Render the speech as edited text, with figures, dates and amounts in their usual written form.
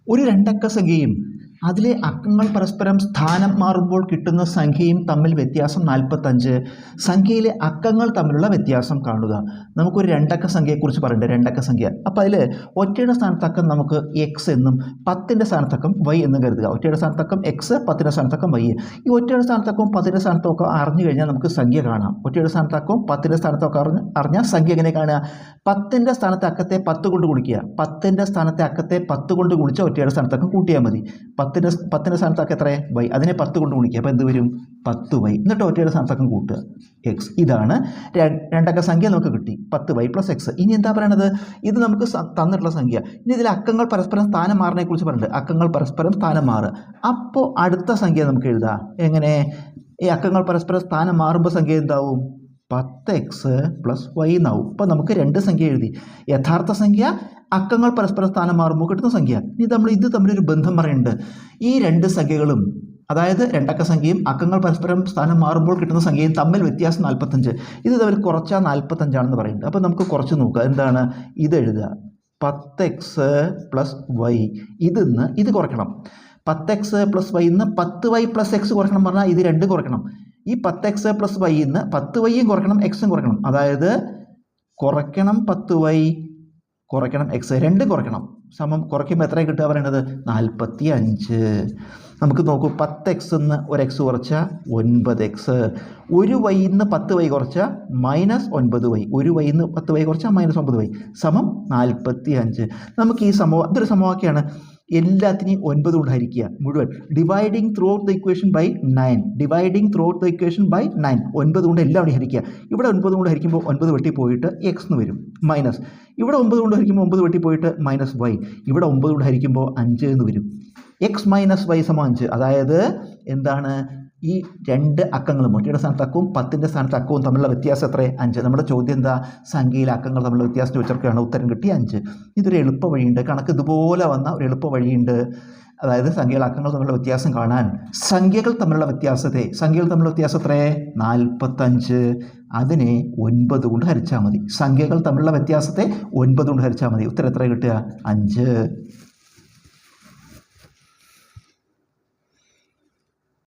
ഒരു രണ്ടക്ക സംഖ്യയും അതിലെ അക്കങ്ങൾ പരസ്പരം സ്ഥാനം മാറുമ്പോൾ കിട്ടുന്ന സംഖ്യയും തമ്മിൽ വ്യത്യാസം 45. സംഖ്യയിലെ അക്കങ്ങൾ തമ്മിലുള്ള വ്യത്യാസം കാണുക. നമുക്കൊരു രണ്ടക്ക സംഖ്യയെക്കുറിച്ച് പറയണ്ടേ, രണ്ടക്ക സംഖ്യ. അപ്പോൾ അതിൽ ഒറ്റയുടെ സ്ഥാനത്തക്കം നമുക്ക് എക്സ് എന്നും 10ൻ്റെ സ്ഥാനത്തക്കം വൈ എന്നും കരുതുക. ഒറ്റയുടെ സ്ഥാനത്തക്കം എക്സ്, 10ൻ്റെ സ്ഥാനത്തക്കം വൈ. ഈ ഒറ്റയുടെ സ്ഥാനത്തക്കവും 10ൻ്റെ സ്ഥാനത്തൊക്കെ അറിഞ്ഞു കഴിഞ്ഞാൽ നമുക്ക് സംഖ്യ കാണാം. ഒറ്റയുടെ സ്ഥാനത്തക്കവും 10ൻ്റെ സ്ഥാനത്തൊക്കെ അറിഞ്ഞാൽ സംഖ്യ എങ്ങനെ കാണുക? 10ൻ്റെ സ്ഥാനത്തെ അക്കത്തെ 10 കൊണ്ട് ഗുണിക്കുക. 10ൻ്റെ സ്ഥാനത്തെ അക്കത്തെ 10 കൊണ്ട് ഗുണിച്ച ഒറ്റയുടെ സ്ഥാനത്തക്കം കൂട്ടിയാൽ മതി. 10ൻ്റെ സ്ഥാനത്തൊക്കെ എത്ര വൈ, അതിനെ 10 കൊണ്ട് ഗുണിക്കുക. അപ്പോൾ എന്ത് വരും? 10 വൈ. എന്നിട്ട് ഒറ്റയുടെ സ്ഥാനത്തക്കം കൂട്ടുക എക്സ്. ഇതാണ് രണ്ടക്ക സംഖ്യ നമുക്ക് കിട്ടി, 10 വൈ പ്ലസ് എക്സ്. ഇനി എന്താ പറയണത്? ഇത് നമുക്ക് തന്നിട്ടുള്ള സംഖ്യ. ഇനി ഇതിൽ അക്കങ്ങൾ പരസ്പരം സ്ഥാനം മാറുന്നതിനെ കുറിച്ച് പറഞ്ഞിട്ടുണ്ട്. അക്കങ്ങൾ പരസ്പരം സ്ഥാനം മാറുക. അപ്പോൾ അടുത്ത സംഖ്യ നമുക്ക് എഴുതാം. എങ്ങനെ? ഈ അക്കങ്ങൾ പരസ്പരം സ്ഥാനം മാറുമ്പോൾ സംഖ്യ എന്താവും? 10x പ്ലസ് വൈ എന്നാവും. അപ്പോൾ നമുക്ക് രണ്ട് സംഖ്യ എഴുതി. യഥാർത്ഥ സംഖ്യ, അക്കങ്ങൾ പരസ്പരം സ്ഥാനം മാറുമ്പോൾ കിട്ടുന്ന സംഖ്യ. ഇനി ഇത് തമ്മിലൊരു ബന്ധം പറയുന്നുണ്ട്. ഈ രണ്ട് സംഖ്യകളും, അതായത് രണ്ടക്ക സംഖ്യയും അക്കങ്ങൾ പരസ്പരം സ്ഥാനം മാറുമ്പോൾ കിട്ടുന്ന സംഖ്യയും തമ്മിൽ വ്യത്യാസം 45. ഇത് തമ്മിൽ കുറച്ചാൽ 45 ആണെന്ന് പറയുന്നുണ്ട്. അപ്പോൾ നമുക്ക് കുറച്ച് നോക്കുക. എന്താണ് ഇത് എഴുതുക? 10x plus Y. ഇത് കുറയ്ക്കണം. 10x plus Y 10y plus X കുറയ്ക്കണം പറഞ്ഞാൽ ഇത് രണ്ട് കുറയ്ക്കണം. ഈ 10x പ്ലസ് വൈ 10yയും കുറയ്ക്കണം, എക്സും കുറയ്ക്കണം. അതായത് കുറയ്ക്കണം 10y, കുറയ്ക്കണം എക്സ്, രണ്ടും കുറയ്ക്കണം. സമം കുറയ്ക്കുമ്പോൾ എത്ര കിട്ടുക പറയുന്നത്? 45. നമുക്ക് നോക്കൂ, 10x ഒരു എക്സ് കുറച്ചാൽ 9x. ഒരു y 10y കുറച്ചാൽ -9y. ഒരു y 10y കുറച്ചാൽ -9y സമം 45. നമുക്ക് ഈ ഇതൊരു സമവാക്യമാണ്. എല്ലാത്തിനെയും 9 കൊണ്ട് ഹരിക്കുക മുഴുവൻ. Dividing through out the equation by 9. Dividing through out the equation by 9. 9 കൊണ്ട് എല്ലാവരും ഹരിക്കുക. ഇവിടെ 9 കൊണ്ട് ഹരിക്കുമ്പോൾ 9 വെട്ടി പോയിട്ട് എക്സ് എന്ന് വരും, മൈനസ്. ഇവിടെ 9 കൊണ്ട് ഹരിക്കുമ്പോൾ 9 വെട്ടി പോയിട്ട് -y. ഇവിടെ 9 കൊണ്ട് ഹരിക്കുമ്പോൾ 5 എന്ന് വരും. എക്സ് മൈനസ് വൈ സമം 5. അതായത് എന്താണ്? ഈ രണ്ട് അക്കങ്ങളും, ഒറ്റയുടെ സ്ഥാനത്ത് അക്കവും 10ൻ്റെ സ്ഥാനത്ത് അക്കവും തമ്മിലുള്ള വ്യത്യാസം എത്ര? 5. നമ്മുടെ ചോദ്യം എന്താ? സംഖ്യയിലെ അക്കങ്ങൾ തമ്മിലുള്ള വ്യത്യാസം ചോദിച്ചവർക്കാണ്. ഉത്തരം കിട്ടി 5. ഇതൊരു എളുപ്പ വഴിയുണ്ട്. കണക്ക് ഇതുപോലെ വന്ന ഒരു എളുപ്പ വഴിയുണ്ട്. അതായത് സംഖ്യയിലെ അക്കങ്ങൾ തമ്മിലുള്ള വ്യത്യാസം കാണാൻ സംഖ്യകൾ തമ്മിലുള്ള വ്യത്യാസം എത്ര? 45. അതിനെ 9 കൊണ്ട് ഹരിച്ചാൽ മതി. സംഖ്യകൾ തമ്മിലുള്ള വ്യത്യാസത്തെ 9 കൊണ്ട് ഹരിച്ചാൽ മതി. ഉത്തരം എത്ര കിട്ടുക? 5.